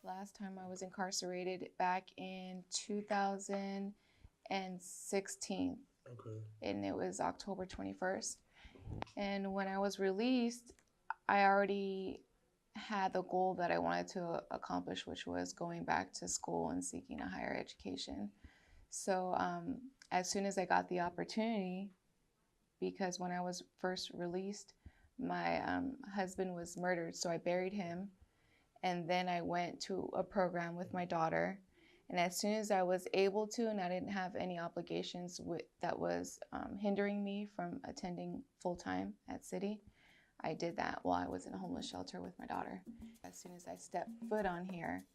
Last time I was incarcerated back in 2016. Okay. And it was October 21st. And when I was released, I already had the goal that I wanted to accomplish, which was going back to school and seeking a higher education. So as soon as I got the opportunity, because when I was first released, my husband was murdered, so I buried him. And then I went to a program with my daughter. And as soon as I was able to, and I didn't have any obligations that was hindering me from attending full time at City, I did that while I was in a homeless shelter with my daughter. As soon as I stepped foot on here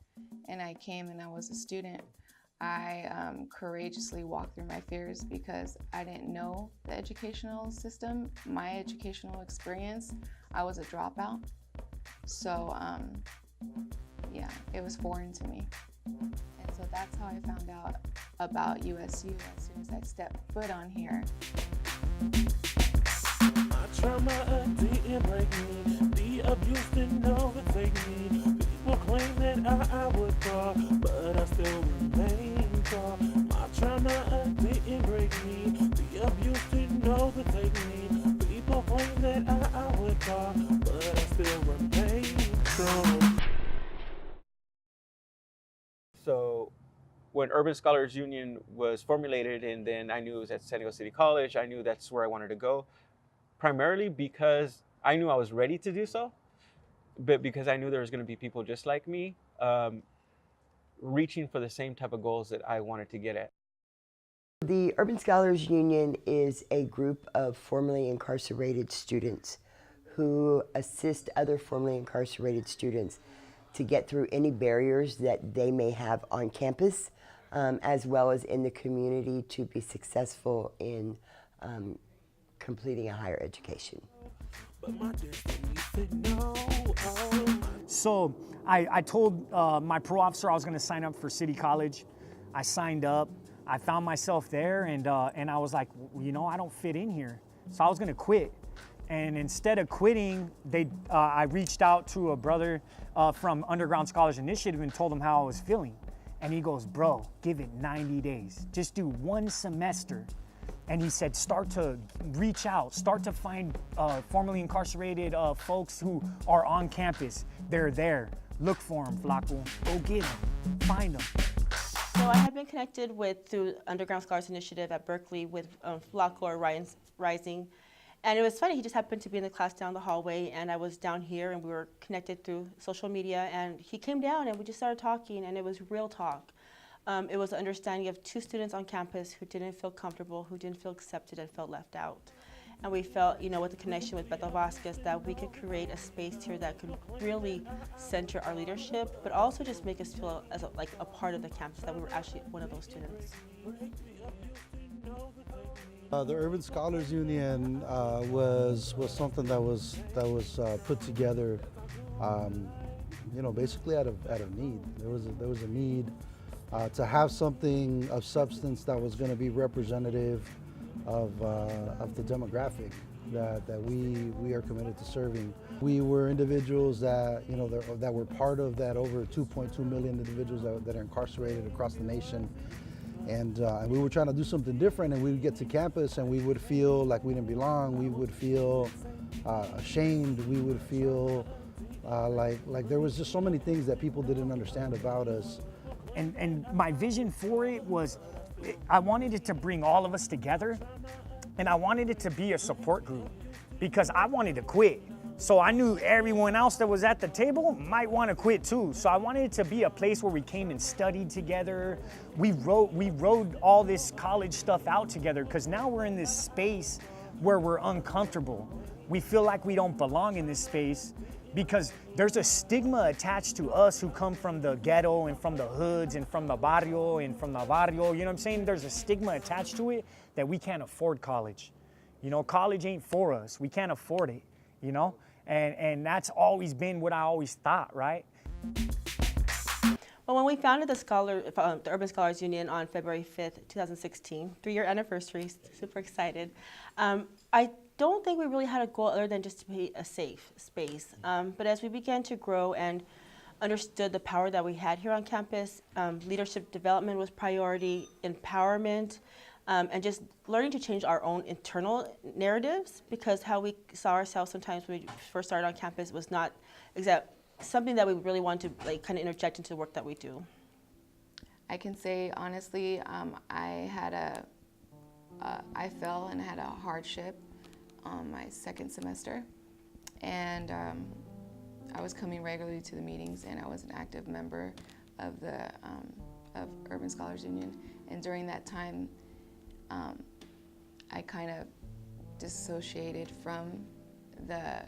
and I came and I was a student, I courageously walked through my fears because I didn't know the educational system, my educational experience. I was a dropout. So yeah, it was foreign to me. And so that's how I found out about USU as soon as I stepped foot on here. My trauma didn't break me. The abuse didn't overtake me. People claim that I would fall, but I still remain tall. My trauma didn't break me. The abuse didn't overtake me. People claim that I would fall, but I still remain strong. So when Urban Scholars Union was formulated, and then I knew it was at San Diego City College, I knew that's where I wanted to go, primarily because I knew I was ready to do so, but because I knew there was going to be people just like me reaching for the same type of goals that I wanted to get at. The Urban Scholars Union is a group of formerly incarcerated students who assist other formerly incarcerated students to get through any barriers that they may have on campus, as well as in the community to be successful in completing a higher education. So I told my parole officer I was going to sign up for City College. I signed up. I found myself there, and I was like, you know, I don't fit in here. So I was going to quit. And instead of quitting, I reached out to a brother from Underground Scholars Initiative and told him how I was feeling. And he goes, bro, give it 90 days. Just do one semester. And he said, start to reach out, start to find formerly incarcerated folks who are on campus. They're there. Look for them, Flaco. Go get them. Find them. So I had been connected through Underground Scholars Initiative at Berkeley with Flaco Rising. And it was funny, he just happened to be in the class down the hallway, and I was down here, and we were connected through social media, and he came down, and we just started talking, and it was real talk. It was an understanding of two students on campus who didn't feel comfortable, who didn't feel accepted, and felt left out. And we felt, you know, with the connection with Beto Vasquez, that we could create a space here that could really center our leadership, but also just make us feel as like a part of the campus, that we were actually one of those students. The Urban Scholars Union was something that was put together, you know, basically out of need. There was a need to have something of substance that was going to be representative of the demographic that we are committed to serving. We were individuals that, you know, that were part of that over 2.2 million individuals that are incarcerated across the nation. And we were trying to do something different, and we would get to campus and we would feel like we didn't belong. We would feel ashamed. We would feel like there was just so many things that people didn't understand about us. And my vision for it was, I wanted it to bring all of us together, and I wanted it to be a support group, because I wanted to quit. So I knew everyone else that was at the table might want to quit too. So I wanted it to be a place where we came and studied together. We wrote all this college stuff out together, because now we're in this space where we're uncomfortable. We feel like we don't belong in this space because there's a stigma attached to us who come from the ghetto and from the hoods and from the barrio and from the barrio. You know what I'm saying? There's a stigma attached to it that we can't afford college. You know, college ain't for us. We can't afford it, you know? And that's always been what I always thought, right? Well, when we founded the Urban Scholars Union on February 5th, 2016, 3-year anniversary, super excited. I don't think we really had a goal other than just to be a safe space. But as we began to grow and understood the power that we had here on campus. Leadership development was priority, empowerment, and just learning to change our own internal narratives, because how we saw ourselves sometimes when we first started on campus was not something that we really wanted to like kind of interject into the work that we do. I can say honestly, I fell and had a hardship on my second semester, and I was coming regularly to the meetings, and I was an active member of the of Urban Scholars Union. And during that time, I kind of dissociated from the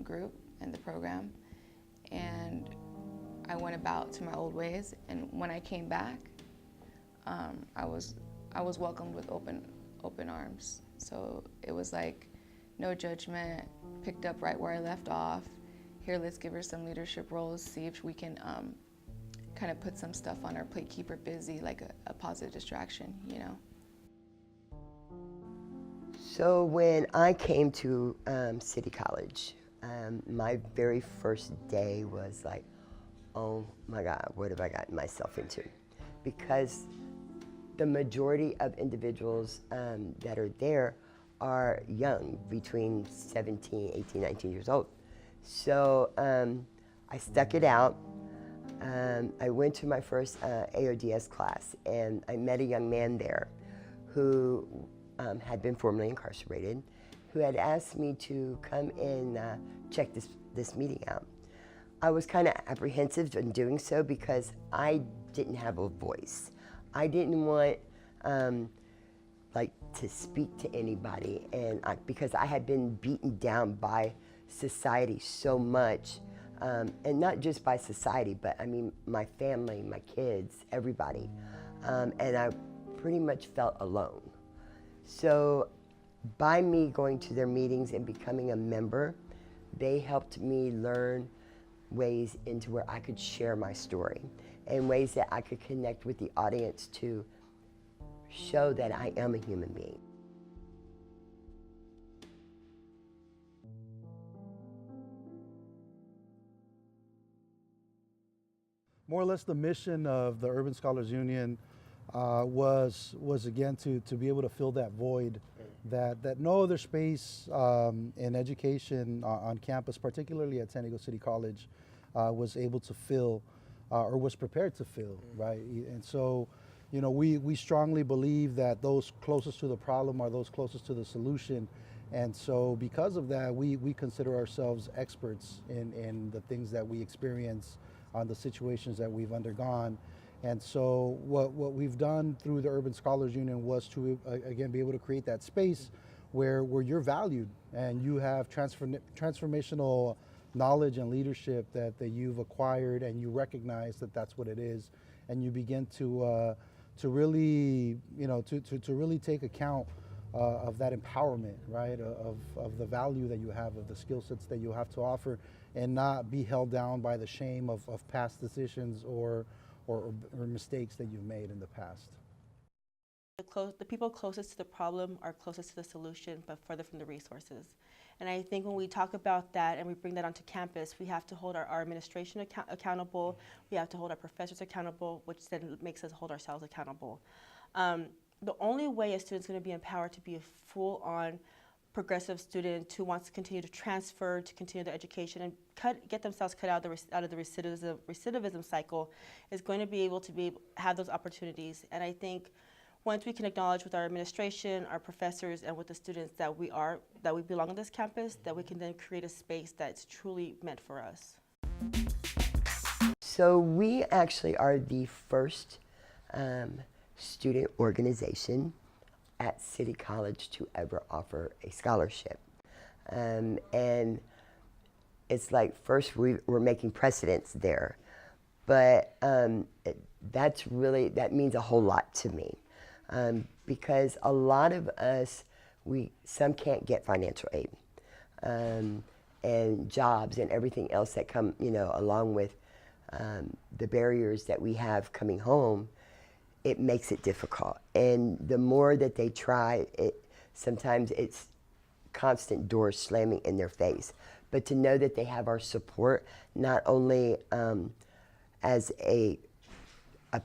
group and the program, and I went about to my old ways. And when I came back, I was welcomed with open arms. So it was like no judgment, picked up right where I left off. Here, let's give her some leadership roles, see if we can kind of put some stuff on our plate, keep her busy, like a positive distraction, you know. So when I came to City College, my very first day was like, oh my God, what have I gotten myself into? Because the majority of individuals that are there are young, between 17, 18, 19 years old. So I stuck it out. I went to my first AODS class, and I met a young man there who had been formerly incarcerated, who had asked me to come and check this meeting out. I was kind of apprehensive in doing so because I didn't have a voice. I didn't want like to speak to anybody, and because I had been beaten down by society so much, and not just by society, but I mean my family, my kids, everybody, and I pretty much felt alone. So by me going to their meetings and becoming a member, they helped me learn ways into where I could share my story and ways that I could connect with the audience to show that I am a human being. More or less the mission of the Urban Scholars Union was again to be able to fill that void that no other space in education on campus, particularly at San Diego City College, was able to fill or was prepared to fill, right? And so, you know, we strongly believe that those closest to the problem are those closest to the solution. And so because of that, we consider ourselves experts in the things that we experience, on the situations that we've undergone. And so what we've done through the Urban Scholars Union was to, again, be able to create that space where you're valued and you have transformational knowledge and leadership that you've acquired, and you recognize that that's what it is, and you begin to really, you know, to really take account of that empowerment, right, of the value that you have, of the skill sets that you have to offer, and not be held down by the shame of past decisions or mistakes that you've made in the past. The people closest to the problem are closest to the solution, but further from the resources. And I think when we talk about that and we bring that onto campus, we have to hold our administration accountable, we have to hold our professors accountable, which then makes us hold ourselves accountable. The only way a student's going to be empowered to be a full-on progressive student who wants to continue to transfer, to continue their education, and get themselves cut out of the recidivism cycle, is going to be able to have those opportunities. And I think once we can acknowledge with our administration, our professors, and with the students that we belong on this campus, that we can then create a space that's truly meant for us. So we actually are the first student organization at City College to ever offer a scholarship. And it's like, first we're making precedents there, but that means a whole lot to me. Because a lot of us, some can't get financial aid, and jobs and everything else that come, you know, along with the barriers that we have coming home. It makes it difficult, and the more that they try, sometimes it's constant doors slamming in their face. But to know that they have our support, not only as a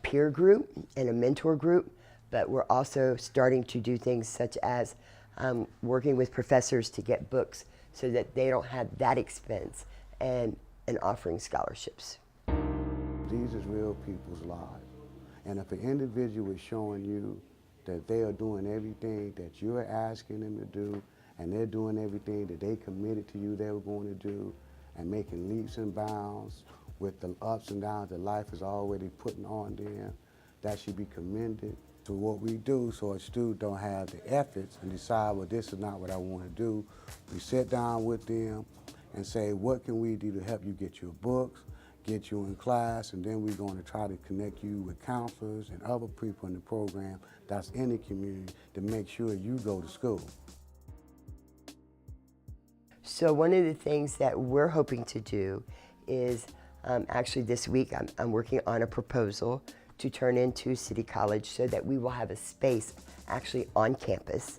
peer group and a mentor group, but we're also starting to do things such as working with professors to get books so that they don't have that expense, and offering scholarships. These is real people's lives. And if an individual is showing you that they are doing everything that you're asking them to do, and they're doing everything that they committed to you they were going to do, and making leaps and bounds with the ups and downs that life is already putting on them, that should be commended. To what we do, so a student don't have the efforts and decide, well, this is not what I want to do. We sit down with them and say, what can we do to help you get your books, get you in class, and then we're going to try to connect you with counselors and other people in the program that's in the community to make sure you go to school. So one of the things that we're hoping to do is, actually this week I'm working on a proposal to turn into City College so that we will have a space actually on campus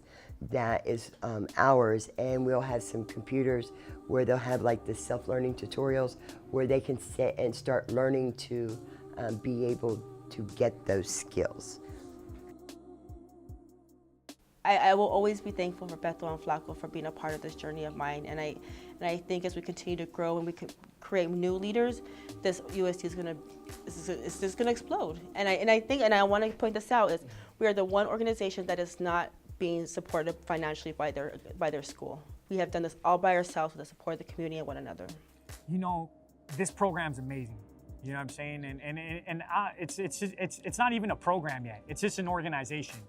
that is ours, and we'll have some computers where they'll have like the self-learning tutorials where they can sit and start learning to be able to get those skills. I will always be thankful for Bethel and Flaco for being a part of this journey of mine, and I think as we continue to grow and we can create new leaders, this UST is just gonna explode. And I think, and I want to point this out, is we are the one organization that is not being supported financially by their school. We have done this all by ourselves with the support of the community and one another. You know, this program's amazing. You know what I'm saying? And it's not even a program yet. It's just an organization.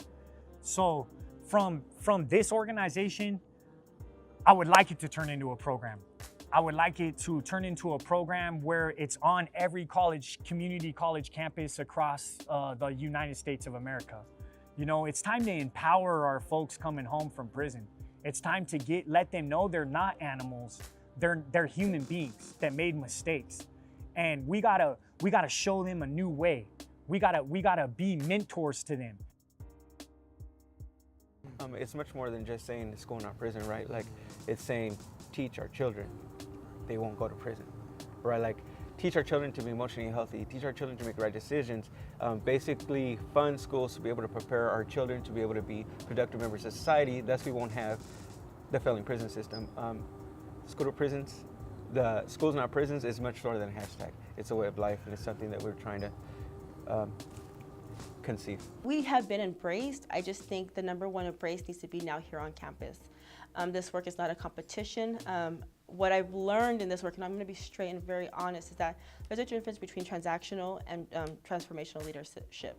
So from this organization, I would like it to turn into a program. I would like it to turn into a program where it's on every community college campus across the United States of America. You know, it's time to empower our folks coming home from prison. It's time to let them know they're not animals. They're human beings that made mistakes. And we gotta show them a new way. We gotta be mentors to them. It's much more than just saying school, not prison, right? Like, it's saying teach our children they won't go to prison, right? Like, teach our children to be emotionally healthy, teach our children to make right decisions, basically fund schools to be able to prepare our children to be able to be productive members of society. Thus, we won't have the failing prison system. School to prisons, the schools not prisons is much shorter than a hashtag. It's a way of life, and it's something that we're trying to conceive. We have been embraced. I just think the #1 embrace needs to be now here on campus. This work is not a competition. What I've learned in this work, and I'm going to be straight and very honest, is that there's a difference between transactional and transformational leadership.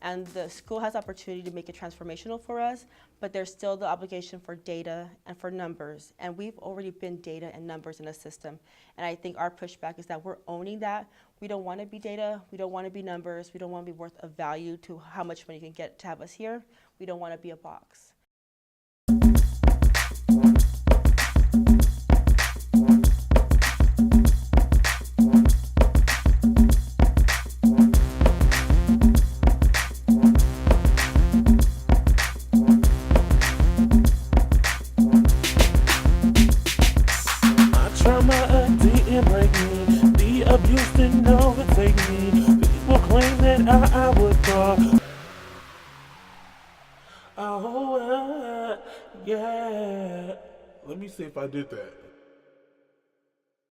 And the school has opportunity to make it transformational for us, but there's still the obligation for data and for numbers. And we've already been data and numbers in the system. And I think our pushback is that we're owning that. We don't want to be data, we don't want to be numbers, we don't want to be worth of value to how much money you can get to have us here. We don't want to be a box. Oh, yeah. Let me see if I did that.